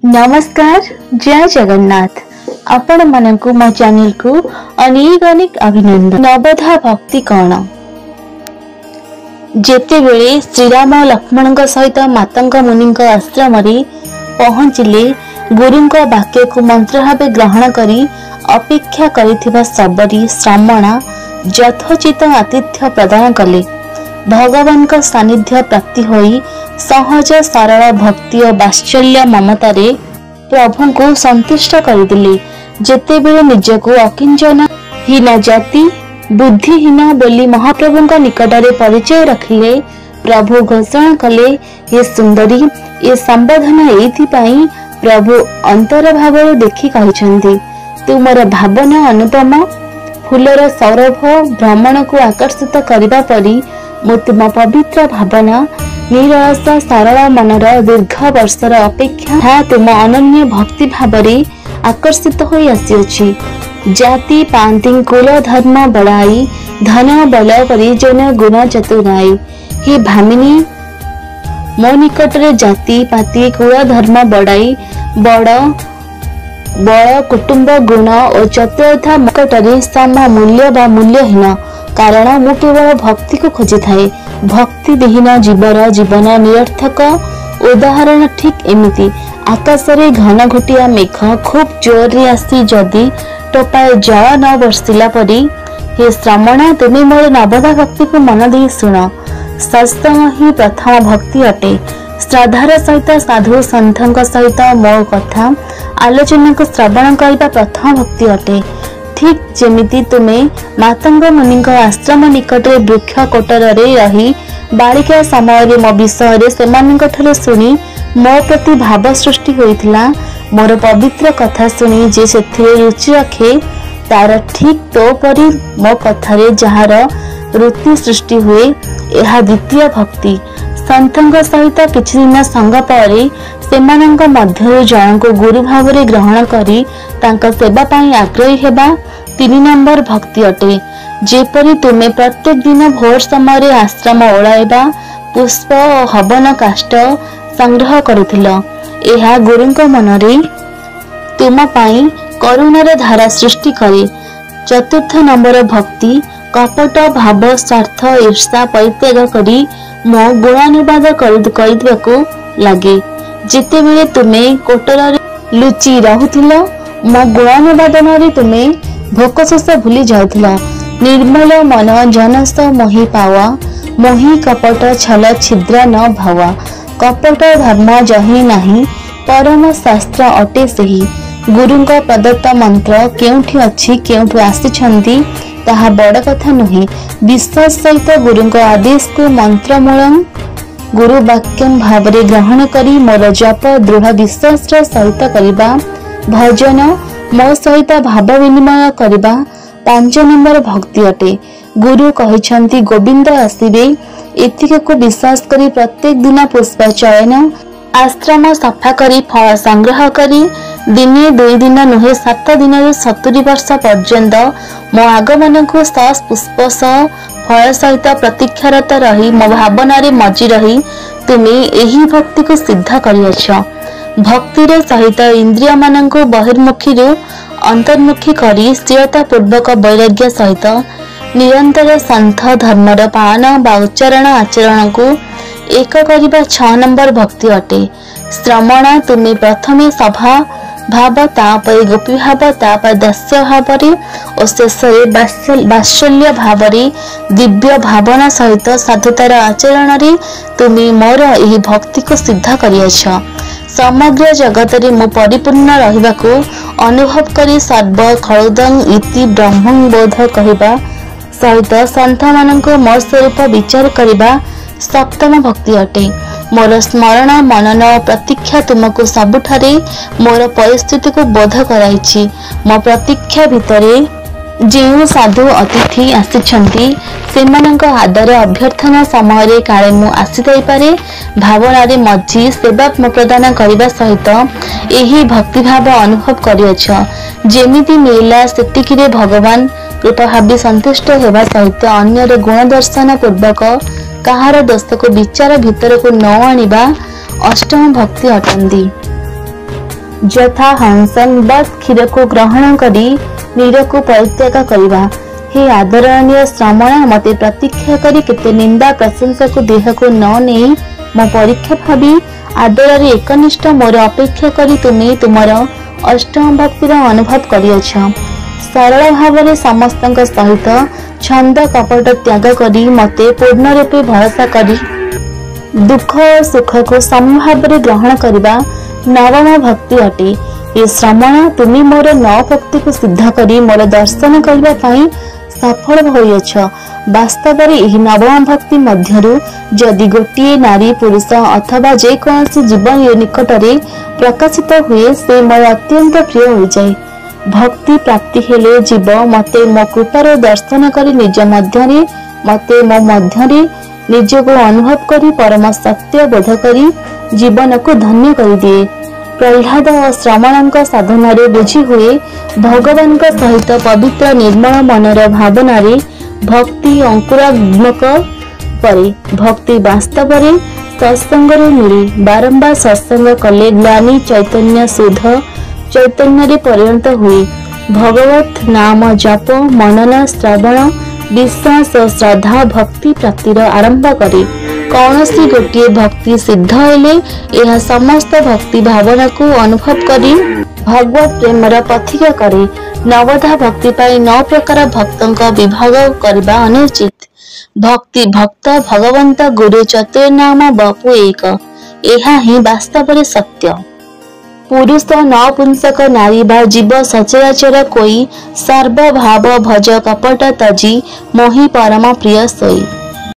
नमस्कार, जय जगन्नाथ। आपण मानकु मो चैनल को अनेक अनेक अभिनंदन। नवधा भक्ति कौन? जेते बेले श्रीराम लक्ष्मण सहित मातंग मुनि आश्रम पहुंचले, गुरु वाक्य को मंत्र भाव ग्रहण करी अपेक्षा करिथिबा सबरी श्रामणा यथोचित आतिथ्य प्रदान कले। भगवान का सानिध्य प्राप्ति होई सहज सरल भक्ति और वात्सल्य ममतारे प्रभु को संतुष्ट करदिले। जेतेबेले निजको अकिंचन हीन जाति बुद्धिहीन बोली महाप्रभु का निकटरे परिचय रखिले। प्रभु घोषणा कले, ये सुंदरी ये संबोधन एथिपाई प्रभु अंतर भाव देखि कहिसंती, तुमर भावना अनुपम, फूलर सौरभ भ्रमण को आकर्षित करबा परी मु तुम पवित्र भावना निरस सरल मनर दीर्घ वर्षर अपेक्षा तुम अनन्य भक्ति भावरे आकर्षित होई आसीछि। जाति पांति कुल धर्म बड़ाई धन बल परिजन गुण चतुराई। हे भामिनी, मो निकटरे जाति पाति कुल धर्म बड़ाई बड़ कुटुंब गुण और चतुरता निकटरे सम मूल्य बा मूल्यहीन, कारण मु केवल भक्ति को खोजी थाए। भक्ति विहीन जीवन निरर्थक। उदाहरण ठीक एमिति, आकाशरे घन घोटिया मेघ खूब जोर रे आसी जदि टोपाए जल न बरसिला परी, हे श्रमणा तुमे मोर नवधा भक्ति को मन दे शुण। सत्संग ही प्रथम भक्ति अटे। श्रद्धार सहित साधु सन्थक सहित मो कथा आलोचना को श्रवण करबा प्रथम भक्ति अटे। ठीक जेमिति तुमे मातंग मुनि आश्रम निकटरे वृक्ष कोटर रही बालिका समय मो विषय से शुणी मो प्रति भाव सृष्टि होइथिला। मोर पवित्र कथा शुणी जे सेथिरे रुचि रखे, तार ठीक तो परी मो कथारे जहार रुचि सृष्टि हुए, यह द्वितीय भक्ति। संतंग सहित किछि दिन संग परे सेमानंक मध्यरु जनक गुरु भावरे ग्रहण करी तांका सेवा पाई आग्रही हेबा तीन नंबर भक्ति अटे। जेपरी तुमे प्रत्येक दिन भोर समय आश्रम ओळाइबा पुष्प और हवन काष्ठ संग्रह करुथिल, एहा गुरुंक मनरे तुम पाई करुणार धारा सृष्टि करे। चतुर्थ नंबर भक्ति कपट भाव स्वार्थ ईर्षा परित्याग करी मो गुणानुवाद करिदिबाकू लागे। जेतेबेले तुमे कोटर लुचि रहुथिल, मो गुणानुवादन तुमे भोक शोष भूली जाउथिला। निर्मल मन जनस मोहि पावा, मोहि कपट छल छिद्र न भावा। कपट धर्म जहि नाही, परम शास्त्र अटे सेही। गुरुंक प्रदत्त मंत्र केउठी अछि केउठी आसिछंती ताहा बड़ कथा नुहे। विश्वास सहित गुरुंक आदेश को मंत्र मूलम गुरु वाक्यम भावरे ग्रहण करी मोर जप दृढ़ विश्वास सहित करिबा। भजन मो सहित भाव विनिमय करिबा 5 नंबर भक्ति अटे। गुरु कहिछंती गोविंद आसीबे, एतिक को विश्वास करी प्रत्येक दिन पुष्प चयन आश्रम सफा करी फल संग्रह करी दिने 2 दिन नुहे 7 दिन 70 वर्ष पर्यंत मो आगमन को सस पुष्प फल सहित प्रतीक्षारत रही मो भावना मजी रही तुमे एही भक्ति को सिद्ध करियछ। भक्तिर सहित इंद्रिय मानक बहिर्मुखी अंतर्मुखी करी स्थिरता पूर्वक वैराग्य सहित निरंतर संथ धर्मर पालन बा उच्चारण आचरण को एक करिबा 6 नंबर भक्ति अटे। श्रमणा तुमे प्रथमे सभा भाव तापर गोपी भाव तापर दास्य भावरे और शेषे वात्सल्य भावरे दिव्य भावना सहित साधुतार आचरण रे तुमे मोर एही भक्ति को सिद्ध करियछ। समग्र जगत रे मो परिपूर्ण रहिबाको अनुभव करी सर्व खलुदं इति ब्रह्मं बोध कहिबा सहित संत मानक मो स्वरूप विचार करिबा सप्तम भक्ति अटे। मोर स्मरण मनन प्रतीक्षा तुमको सबुठारे मोर परिस्थिति को बोध कराइछि। मो प्रतीक्षा भितरे जेउ साधु अतिथि आसिछंती सेमानंक आदर अभ्यर्थना समय काले मु आसी जाई पारे भावना रे मझी सेवा प्रदान करबा सहित एही भक्ति भाव अनुभव करियछ। जेमिति मिला सेतिकिरे भगवान कृपा भावी संतुष्ट हेबा सहित अन्यर गुण दर्शन पूर्वक कहार दोष को विचार भितर को न आनिबा अष्टम भक्ति अटंदी। ଯଥା ହଂସନ୍ ବତ୍ କ୍ଷୀର को ग्रहण करी नीर को परित्याग करवा। हे आदरणीय श्रमण मते प्रतीक्षा करी केते निंदा प्रशंसा को देह को न नहीं मो परीक्षा भावी आदर एकनिष्ठ मोर अपेक्षा करी तुम्हें तुमर अष्टम भक्तिर अनुभव करियछ। सरल भाव में समस्त सहित छंद कपट त्याग करी मते पूर्ण रूपे भरोसा करी दुख और सुख को समभाव ग्रहण करवा नवम भक्ति अटे। ये श्रमण तुम्हें मोर नव भक्ति को सिद्ध करी मोर दर्शन करने सफल होइछ। वास्तव में नवम भक्ति मध्यरु जदि गोटे नारी पुरुष अथवा जेकोसी जीवन निकट में प्रकाशित हुए से मोर अत्यंत प्रिय हो जाए। भक्ति प्राप्ति हेले जीव मते मो कृपार दर्शन करी निज मध्यरे मते मो मध्यरे निज को अनुभव करी परम सत्य बोध करी जीवन को धन्य कर दिए। प्रह्लाद और श्रमण साधन बुझी हुए भगवान सहित पवित्र निर्मल मनर भावना भक्ति अंकुरात्मक परे भक्ति वास्तव में सत्संग मिले। बारंबार सत्संग कले ज्ञानी चैतन्य शुद्ध चैतन्य परिणत हुए। भगवत नाम जप मनन श्रवण विश्वास और श्रद्धा भक्ति प्राप्तिर आरंभ करे। कौनसी गोटे भक्ति सिद्ध हेले यह समस्त भक्ति भावना को अनुभव करी भगवत प्रेमर पथिका करे। नवधा भक्ति पाई 9 प्रकार भक्तों का विभाग करबा अनुचित। भक्ति भक्त भगवंत गुरु चतुर्नाम बपु एक यह ही वास्तव में सत्य। पुरुष नपुंसक नारी बा जीव सचराचर कोई सर्वभाव भज कपट तजी मोहि परम प्रिय सोई।